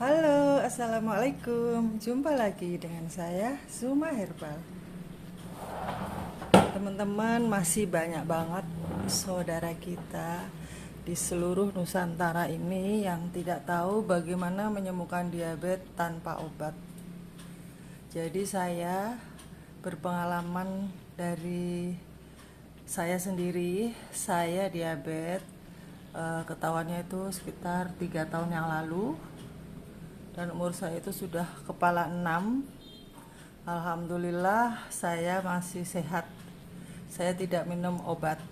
Halo, assalamualaikum. Jumpa lagi dengan saya, Zuma Herbal. Teman-teman, masih banyak banget saudara kita di seluruh Nusantara ini yang tidak tahu bagaimana menyembuhkan diabetes tanpa obat. Jadi saya berpengalaman dari saya sendiri. Saya diabetes, ketahuannya itu sekitar 3 tahun yang lalu, dan umur saya itu sudah kepala 6. Alhamdulillah saya masih sehat. Saya tidak minum obat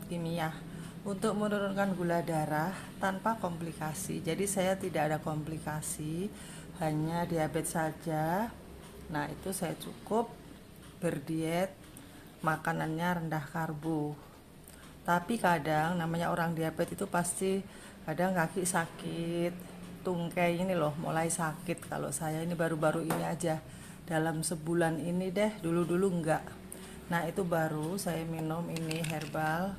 kimia untuk menurunkan gula darah tanpa komplikasi. Jadi saya tidak ada komplikasi, hanya diabetes saja. Nah, itu saya cukup berdiet, makanannya rendah karbo. Tapi kadang namanya orang diabetes itu pasti kadang kaki sakit, tungkai ini loh mulai sakit. Kalau saya ini baru-baru ini aja, dalam sebulan ini deh, dulu-dulu enggak. Nah, itu baru saya minum ini herbal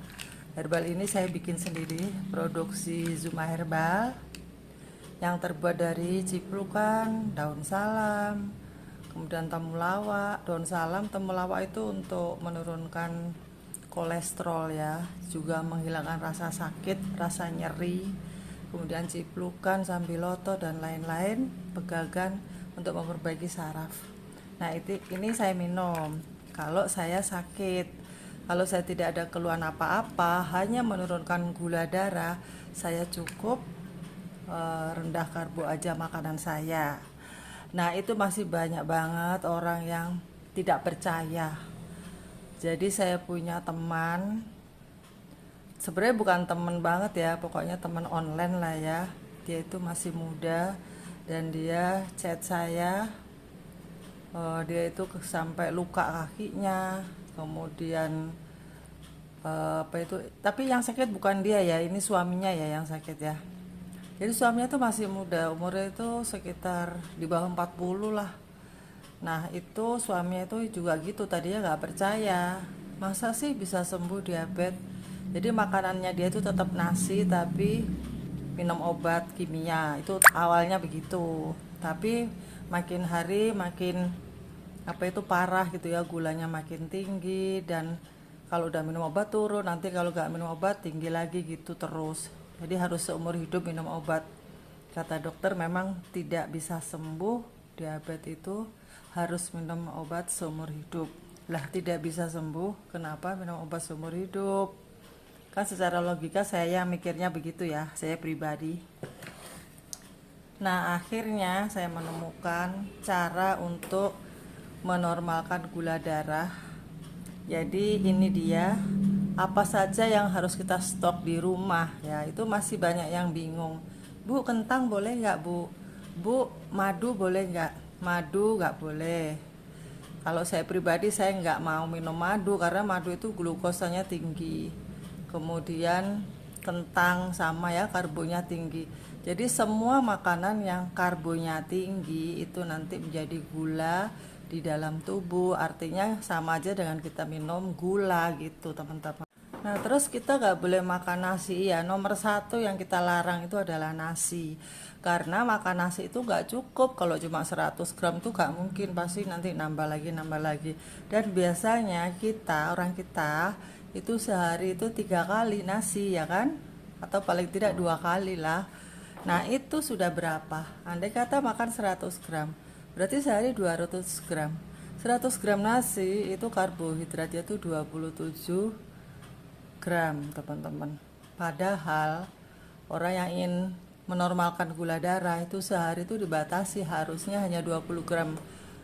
ini saya bikin sendiri, produksi Zuma Herbal, yang terbuat dari ciplukan, daun salam, kemudian temulawak. Daun salam, temulawak itu untuk menurunkan kolesterol ya, juga menghilangkan rasa sakit, rasa nyeri. Kemudian ciplukan, sambiloto, dan lain-lain, pegagan untuk memperbaiki saraf. Nah, ini saya minum kalau saya sakit. Kalau saya tidak ada keluhan apa-apa, hanya menurunkan gula darah, saya cukup rendah karbo aja makanan saya. Nah, itu masih banyak banget orang yang tidak percaya. Jadi saya punya teman, sebenarnya bukan teman banget ya, pokoknya teman online lah ya. Dia itu masih muda dan dia chat saya, dia itu sampai luka kakinya, kemudian apa itu, tapi yang sakit bukan dia ya, ini suaminya ya yang sakit ya. Jadi suaminya tuh masih muda, umurnya itu sekitar di bawah 40 lah. Nah, itu suaminya itu juga gitu, tadinya nggak percaya, masa sih bisa sembuh diabetes. Jadi makanannya dia itu tetap nasi tapi minum obat kimia, itu awalnya begitu. Tapi makin hari makin apa itu parah gitu ya, gulanya makin tinggi, dan kalau udah minum obat turun, nanti kalau nggak minum obat tinggi lagi gitu terus. Jadi harus seumur hidup minum obat. Kata dokter memang tidak bisa sembuh diabetes itu, harus minum obat seumur hidup. Lah, tidak bisa sembuh, kenapa minum obat seumur hidup? Kan secara logika saya mikirnya begitu ya, saya pribadi. Nah, akhirnya saya menemukan cara untuk menormalkan gula darah. Jadi ini dia, apa saja yang harus kita stok di rumah ya. Itu masih banyak yang bingung. Bu, kentang boleh nggak bu? Bu, madu boleh nggak? Madu nggak boleh. Kalau saya pribadi saya nggak mau minum madu karena madu itu glukosanya tinggi. Kemudian kentang sama ya, karbonya tinggi. Jadi semua makanan yang karbonya tinggi itu nanti menjadi gula di dalam tubuh. Artinya sama aja dengan kita minum gula gitu teman-teman. Nah, terus kita nggak boleh makan nasi ya. Nomor satu yang kita larang itu adalah nasi. Karena makan nasi itu nggak cukup. Kalau cuma 100 gram tuh nggak mungkin. Pasti nanti nambah lagi, nambah lagi. Dan biasanya orang kita itu sehari itu 3 kali nasi ya kan? Atau paling tidak 2 kali lah. Nah, itu sudah berapa? Andai kata makan 100 gram. Berarti sehari 200 gram. 100 gram nasi itu karbohidratnya tuh 27 gram teman-teman. Padahal orang yang ingin menormalkan gula darah itu sehari itu dibatasi, harusnya hanya 20 gram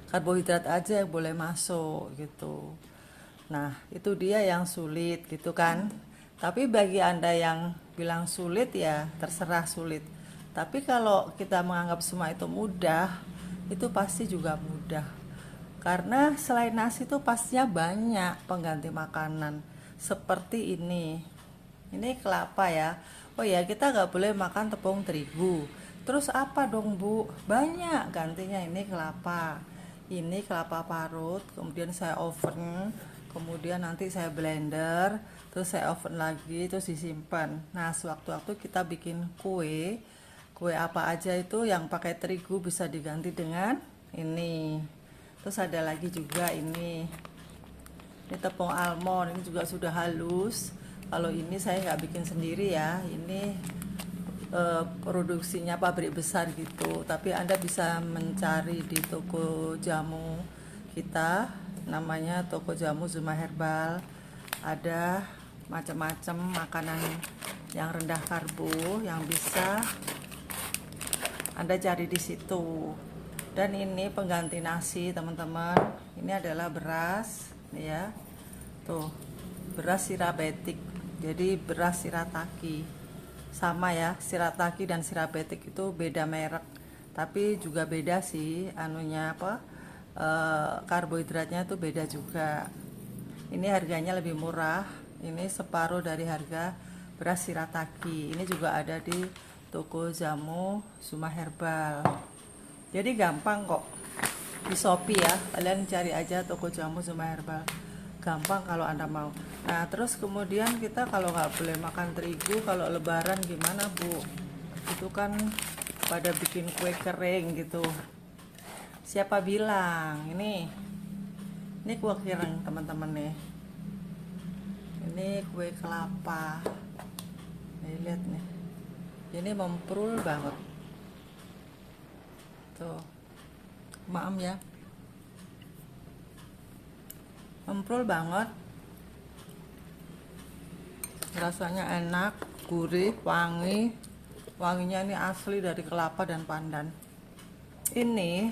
karbohidrat aja yang boleh masuk gitu. Nah, itu dia yang sulit gitu kan. Tapi bagi Anda yang bilang sulit ya terserah sulit. Tapi kalau kita menganggap semua itu mudah, itu pasti juga mudah. Karena selain nasi itu pastinya banyak pengganti makanan. Seperti ini kelapa ya. Oh ya, kita nggak boleh makan tepung terigu. Terus apa dong bu? Banyak gantinya. Ini kelapa parut, kemudian saya oven, kemudian nanti saya blender, terus saya oven lagi, terus disimpan. Nah, sewaktu-waktu kita bikin kue, kue apa aja itu yang pakai terigu bisa diganti dengan ini. Terus ada lagi juga ini tepung almond, ini juga sudah halus. Kalau ini saya nggak bikin sendiri ya, ini produksinya pabrik besar gitu, tapi Anda bisa mencari di toko jamu kita, namanya toko jamu Zuma Herbal. Ada macam-macam makanan yang rendah karbo yang bisa Anda cari di situ. Dan ini pengganti nasi teman-teman, ini adalah beras nih ya, tuh beras sirabetik, jadi beras shirataki. Sama ya, shirataki dan sirabetik itu beda merek, tapi juga beda sih anunya apa, karbohidratnya itu beda juga. Ini harganya lebih murah, ini separuh dari harga beras shirataki. Ini juga ada di toko jamu Zuma Herbal. Jadi gampang kok, di Shopee ya, kalian cari aja toko jamu Zuma Herbal, gampang kalau Anda mau. Nah terus kemudian kita kalau nggak boleh makan terigu kalau lebaran gimana Bu? Itu kan pada bikin kue kering gitu. Siapa bilang ini kue kering teman-teman nih, ini kue kelapa nih, lihat nih, ini memprul banget tuh, maaf ya, memprul banget, rasanya enak, gurih, wangi. Wanginya ini asli dari kelapa dan pandan. Ini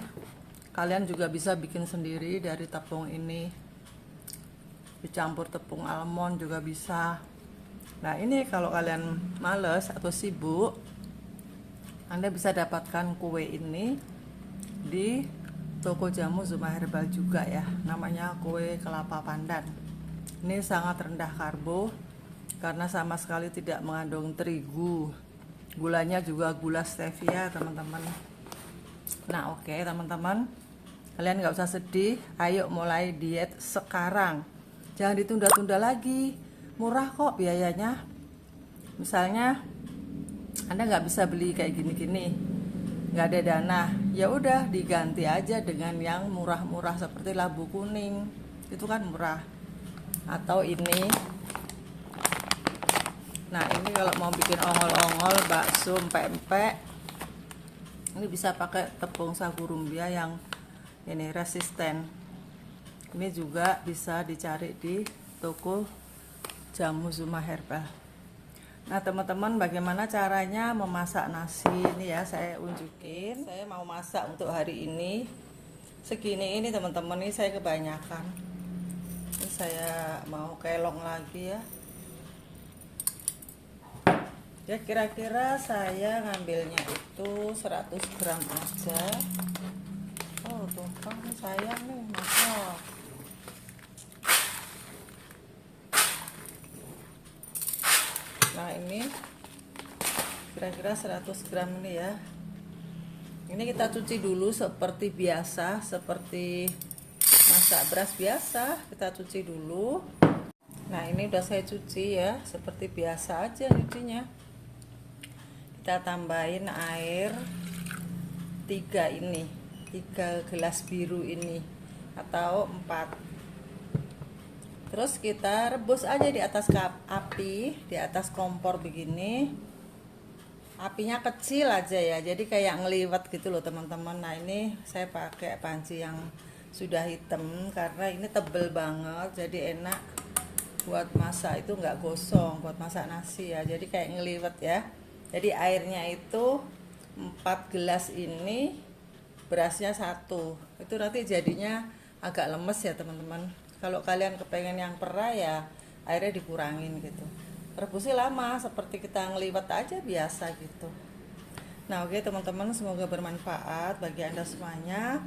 kalian juga bisa bikin sendiri dari tepung ini, dicampur tepung almond juga bisa. Nah ini kalau kalian males atau sibuk, Anda bisa dapatkan kue ini di toko jamu Zuma Herbal juga ya, namanya kue kelapa pandan. Ini sangat rendah karbo karena sama sekali tidak mengandung terigu, gulanya juga gula stevia teman-teman. Nah oke teman-teman, kalian nggak usah sedih, ayo mulai diet sekarang, jangan ditunda-tunda lagi, murah kok biayanya. Misalnya Anda nggak bisa beli kayak gini-gini, nggak ada dana, ya udah diganti aja dengan yang murah-murah seperti labu kuning, itu kan murah. Atau ini, nah ini kalau mau bikin ongol-ongol, bakso, pempek, ini bisa pakai tepung sagu rumbia yang ini resisten. Ini juga bisa dicari di toko jamu Zuma Herbal. Nah teman-teman, bagaimana caranya memasak nasi ini ya, saya unjukin. Saya mau masak untuk hari ini segini ini teman-teman, ini saya kebanyakan, ini saya mau kelong lagi ya. Ya kira-kira saya ngambilnya itu 100 gram aja. Oh tumpah nih sayang nih, masa. Nah ini kira-kira 100 gram ini ya. Ini kita cuci dulu seperti biasa, seperti masak beras biasa, kita cuci dulu. Nah ini udah saya cuci ya, seperti biasa aja nyucinya. Kita tambahin air 3 gelas biru ini atau 4. Terus kita rebus aja di atas api, di atas kompor begini. Apinya kecil aja ya, jadi kayak ngeliwet gitu loh teman-teman. Nah ini saya pakai panci yang sudah hitam karena ini tebel banget, jadi enak buat masak, itu nggak gosong, buat masak nasi ya, jadi kayak ngeliwet ya. Jadi airnya itu 4 gelas ini, berasnya 1, itu nanti jadinya agak lemes ya teman-teman. Kalau kalian kepengen yang perah ya airnya dikurangin gitu. Rebusnya lama, seperti kita ngeliwet aja biasa gitu. Nah oke teman-teman, semoga bermanfaat bagi Anda semuanya.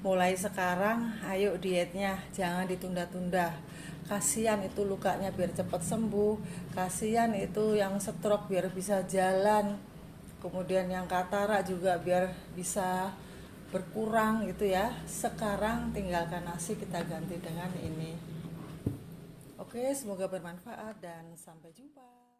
Mulai sekarang ayo dietnya, jangan ditunda-tunda. Kasihan itu lukanya biar cepat sembuh, kasihan itu yang stroke biar bisa jalan, kemudian yang katarak juga biar bisa berkurang gitu ya. Sekarang tinggalkan nasi, kita ganti dengan ini. Oke, semoga bermanfaat dan sampai jumpa.